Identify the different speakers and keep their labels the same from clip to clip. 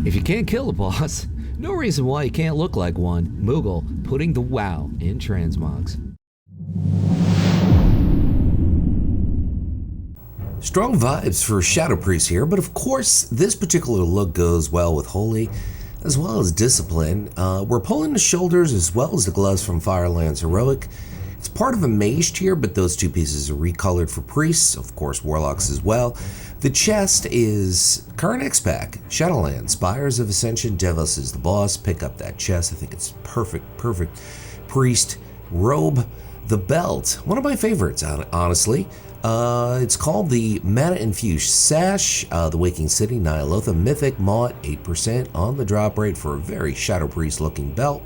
Speaker 1: If you can't kill a boss, no reason why you can't look like one. Moogle putting the wow in transmogs.
Speaker 2: Strong vibes for Shadow Priest here, but of course this particular look goes well with Holy as well as Discipline. We're pulling the shoulders as well as the gloves from Firelands Heroic. It's part of a mage tier, but those two pieces are recolored for priests, of course warlocks as well. The chest is current xpac, Shadowlands, Spires of Ascension, Devos is the boss. Pick up that chest, I think it's perfect priest robe. The belt, one of my favorites, honestly. It's called the Mana Infused Sash, the Waking City, Ny'alotha Mythic Mod, 8% on the drop rate for a very Shadow Priest looking belt.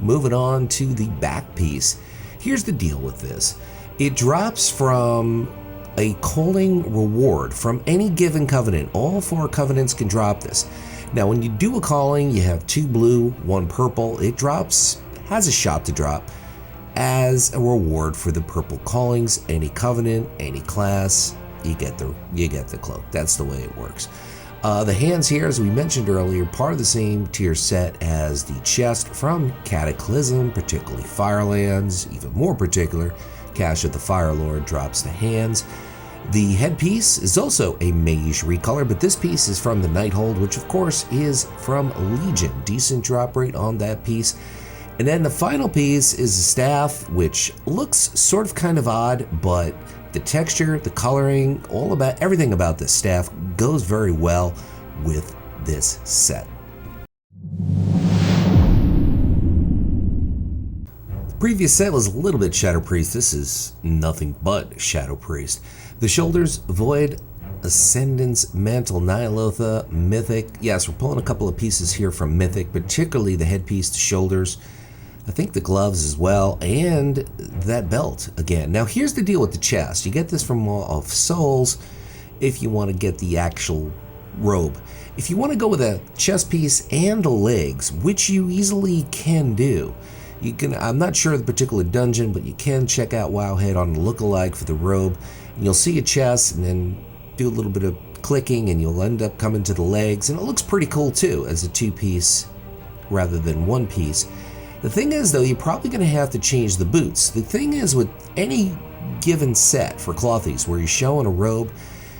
Speaker 2: Moving on to the back piece. Here's the deal with this. It drops from a calling reward from any given covenant. All 4 covenants can drop this. Now when you do a calling, you have 2 blue, 1 purple. It drops, has a shot to drop as a reward for the purple callings. Any covenant, any class, you get the cloak. That's the way it works. The hands here, as we mentioned earlier, part of the same tier set as the chest from Cataclysm, particularly Firelands. Even more particular, Cash of the Fire Lord drops the hands. The headpiece is also a mage recolor, but this piece is from the Nighthold, which of course is from Legion. Decent drop rate on that piece. And then the final piece is the staff, which looks sort of kind of odd, but the texture, the coloring, everything about this staff goes very well with this set. The previous set was a little bit Shadow Priest. This is nothing but Shadow Priest. The shoulders, Void, Ascendance, Mantle, Ny'alotha, Mythic. Yes, we're pulling a couple of pieces here from Mythic, particularly the headpiece, the shoulders. I think the gloves as well, and that belt again. Now here's the deal with the chest. You get this from Wall of Souls if you want to get the actual robe. If you want to go with a chest piece and the legs, which you easily can do, you can. I'm not sure of the particular dungeon, but you can check out Wowhead on the lookalike for the robe, and you'll see a chest and then do a little bit of clicking and you'll end up coming to the legs, and it looks pretty cool too as a 2-piece rather than 1 piece. The thing is though, you're probably going to have to change the boots. The thing is with any given set for clothies where you're showing a robe,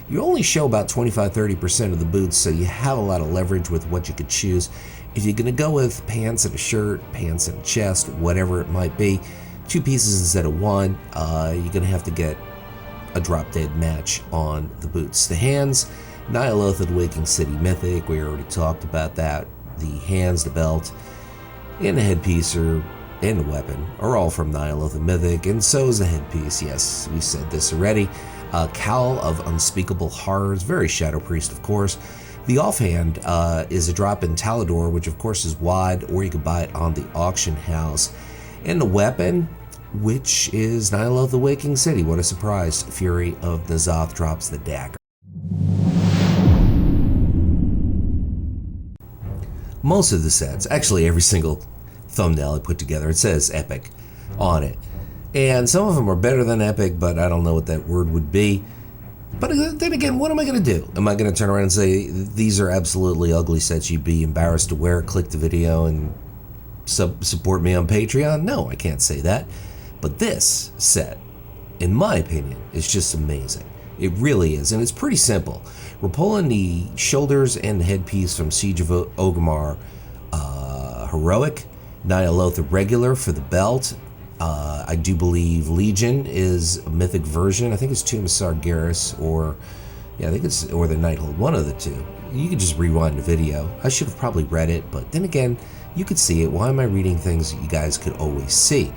Speaker 2: you only show about 25-30% of the boots, so you have a lot of leverage with what you could choose. If you're going to go with pants and a shirt, pants and a chest, whatever it might be, 2 pieces instead of 1, you're going to have to get a drop-dead match on the boots. The hands, Ny'alotha, the Waking City Mythic, we already talked about that. The hands, the belt, and the headpiece and the weapon are all from Ny'alotha Mythic, and so is the headpiece. Yes, we said this already. Cowl of Unspeakable Horrors, very Shadow Priest, of course. The offhand is a drop in Talador, which of course is WOD, or you can buy it on the auction house. And the weapon, which is Ny'alotha, the Waking City. What a surprise! Fury of N'Zoth drops the dagger. Most of the sets, actually every single thumbnail I put together, it says epic on it. And some of them are better than epic, but I don't know what that word would be. But then again, what am I going to do? Am I going to turn around and say, these are absolutely ugly sets, you'd be embarrassed to wear, click the video and support me on Patreon? No, I can't say that. But this set, in my opinion, is just amazing. It really is, and it's pretty simple. We're pulling the shoulders and the headpiece from Siege of Orgrimmar Heroic, Ny'alotha Regular for the belt. I do believe Legion is a mythic version. I think it's Tomb of Sargeras, or the Nighthold, one of the two. You could just rewind the video. I should have probably read it, but then again, you could see it. Why am I reading things that you guys could always see?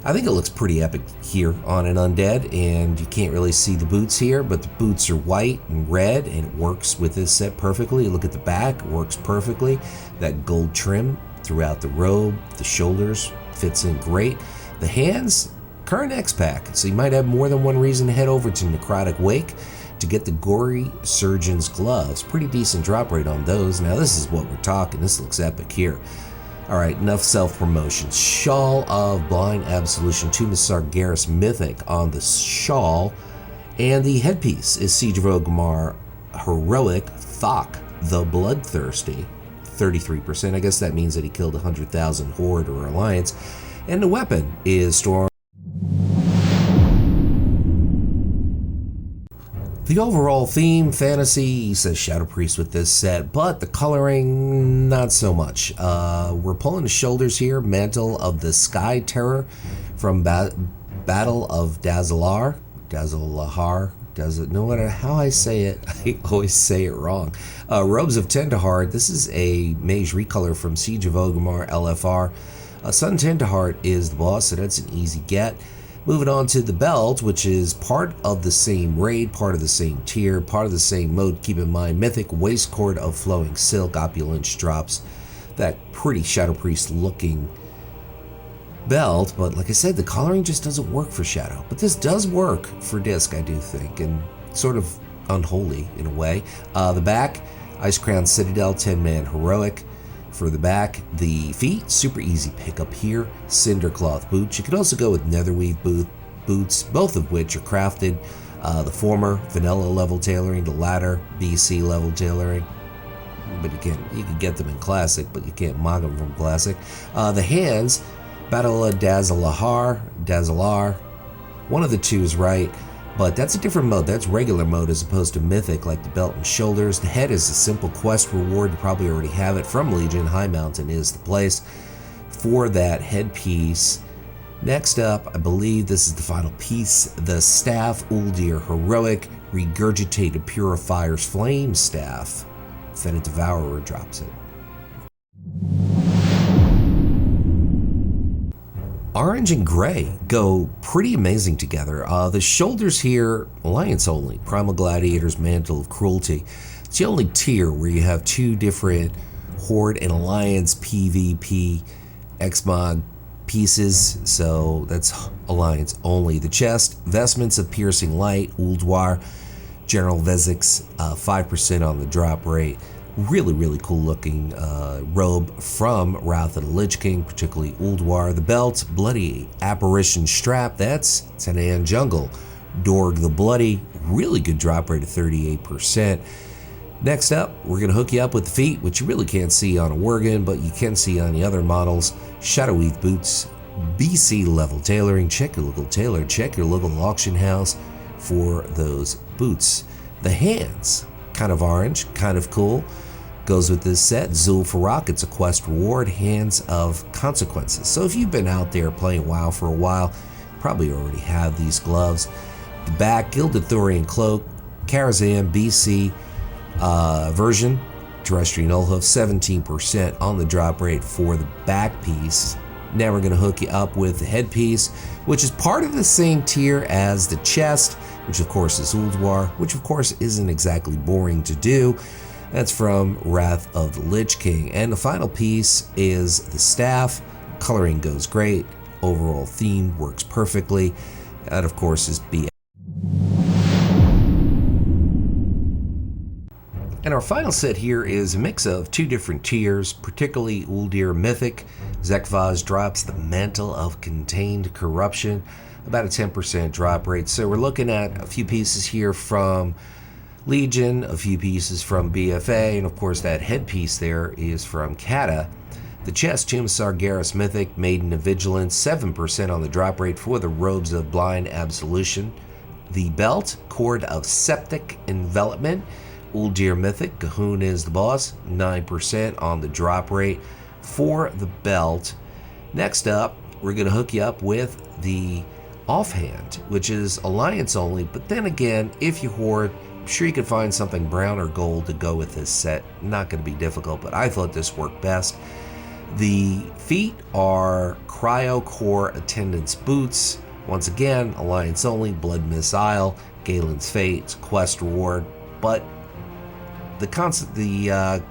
Speaker 2: I think it looks pretty epic here on an Undead, and you can't really see the boots here, but the boots are white and red, and it works with this set perfectly. You look at the back, it works perfectly. That gold trim throughout the robe, the shoulders, fits in great. The hands, current xpac, so you might have more than one reason to head over to Necrotic Wake to get the Gory Surgeon's gloves. Pretty decent drop rate on those. Now this is what we're talking. This looks epic here. All right, enough self-promotion. Shawl of Blind Absolution, Tomb of Sargeras Mythic on the shawl. And the headpiece is Siege of Orgrimmar Heroic, Thok the Bloodthirsty. 33%. I guess that means that he killed 100,000 Horde or Alliance. And the weapon is Storm. The overall theme, fantasy, he says Shadow Priest with this set, but the coloring, not so much. We're pulling the shoulders here, Mantle of the Sky Terror from Battle of Dazalahar. No matter how I say it, I always say it wrong. Robes of Tenderheart, this is a mage recolor from Siege of Orgrimmar, LFR. Sun Tenderheart is the boss, so that's an easy get. Moving on to the belt, which is part of the same raid, part of the same tier, part of the same mode. Keep in mind, Mythic Waist Cord of Flowing Silk. Opulence drops that pretty Shadow Priest looking belt, but like I said, the coloring just doesn't work for Shadow. But this does work for Disc, I do think, and sort of unholy in a way. The back, Ice Crown Citadel, 10-man heroic. For the back, the feet, super easy pickup here. Cindercloth boots. You could also go with Netherweave boots, both of which are crafted. The former, vanilla level tailoring. The latter, BC level tailoring. But you can get them in Classic, but you can't mod them from Classic. The hands, Battle of Dazalahar. One of the two is right, but that's a different mode. That's regular mode as opposed to Mythic, like the belt and shoulders. The head is a simple quest reward. You probably already have it from Legion. High Mountain is the place for that headpiece. Next up, I believe this is the final piece, the Staff, Uldir Heroic, Regurgitated Purifier's Flame Staff. Fetid Devourer drops it. Orange and gray go pretty amazing together. The shoulders here, Alliance only. Primal Gladiator's Mantle of Cruelty. It's the only tier where you have two different Horde and Alliance PvP Xmog pieces, so that's Alliance only. The chest, Vestments of Piercing Light, Ulduar, General Vezix, 5% on the drop rate. Really cool looking robe from Wrath of the Lich King, particularly Ulduar. The belt, Bloody Apparition Strap, that's Tanaan Jungle. Dorg the Bloody, really good drop rate of 38%. Next up, we're going to hook you up with the feet, which you really can't see on a Worgen, but you can see on the other models. Shadowweave boots, BC level tailoring. Check your local tailor, check your local auction house for those boots. The hands, kind of orange, kind of cool. Goes with this set, Zul'Farrak. It's a quest reward, Hands of Consequences. So if you've been out there playing WoW for a while, you probably already have these gloves. The back, Gilded Thorian Cloak, Karazhan BC version, Terrestrial Nullhoof, 17% on the drop rate for the back piece. Now we're going to hook you up with the headpiece, which is part of the same tier as the chest, which of course is Ulduar, which of course isn't exactly boring to do. That's from Wrath of the Lich King. And the final piece is the staff. Coloring goes great. Overall theme works perfectly. That of course is BS. And our final set here is a mix of two different tiers, particularly Uldir Mythic. Zekvaz drops the Mantle of Contained Corruption, about a 10% drop rate. So we're looking at a few pieces here from Legion, a few pieces from BFA, and of course that headpiece there is from Cata. The chest, Tomb of Sargeras Mythic, Maiden of Vigilance, 7% on the drop rate for the Robes of Blind Absolution. The belt, Cord of Septic Envelopment, Uldir Mythic, Cahoon is the boss, 9% on the drop rate for the belt. Next up, we're going to hook you up with the Offhand, which is Alliance only, but then again, if you hoard, I'm sure you could find something brown or gold to go with this set. Not going to be difficult, but I thought this worked best. The feet are Cryo Core Attendance Boots. Once again, Alliance only, Blood Missile, Galen's Fate, quest reward, but the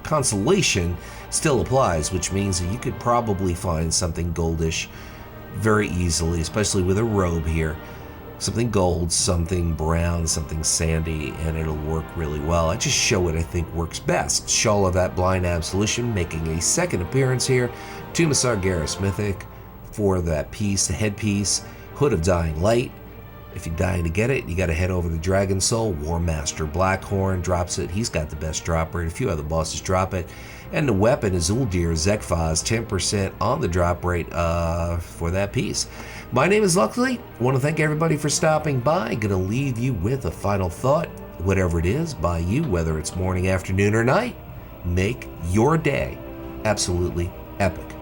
Speaker 2: consolation still applies, which means that you could probably find something goldish very easily, especially with a robe here. Something gold, something brown, something sandy, and it'll work really well. I just show what I think works best. Shawl of that Blind Absolution making a second appearance here. Tomb of Sargeras Mythic for that piece, the headpiece. Hood of Dying Light, If you're dying to get it, you got to head over to Dragon Soul. War Master Blackhorn drops it. He's got the best drop rate. A few other bosses drop it. And the weapon is Uldir Zekfaz, 10% on the drop rate for that piece. My name is Luxeley. I want to thank everybody for stopping by. Going to leave you with a final thought. Whatever it is by you, whether it's morning, afternoon, or night, make your day absolutely epic.